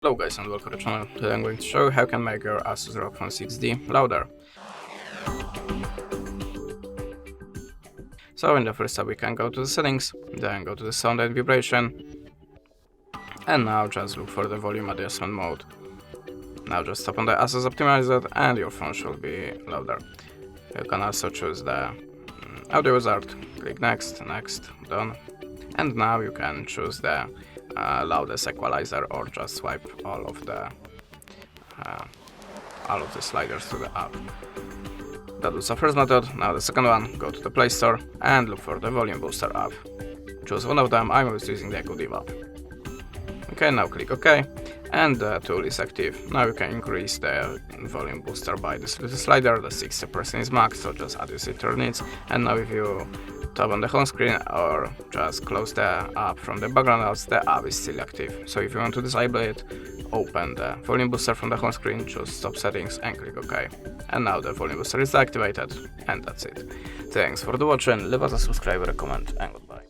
Hello guys and welcome to the channel. Today I'm going to show you how you can make your ASUS ROG Phone 6D louder. So in the first step we can go to the settings, then go to the sound and vibration, and now just look for the volume adjustment mode. Now just tap on the ASUS optimizer and your phone should be louder. You can also choose the audio wizard, click next, done, and now you can choose the loudest equalizer or just swipe all of the sliders to the app. That was the first method. Now the second one, go to the Play Store and look for the volume booster app. Choose one of them. I was using the Echo Div app. Okay, now click OK, and the tool is active. Now you can increase the volume booster by this little slider. The 60% is max, so just adjust it to your needs. And now if you tap on the home screen or just close the app from the background apps, the app is still active. So if you want to disable it, open the volume booster from the home screen, choose stop settings and click OK. And now the volume booster is activated, and that's it. Thanks for watching, leave us a subscribe, a comment, and goodbye.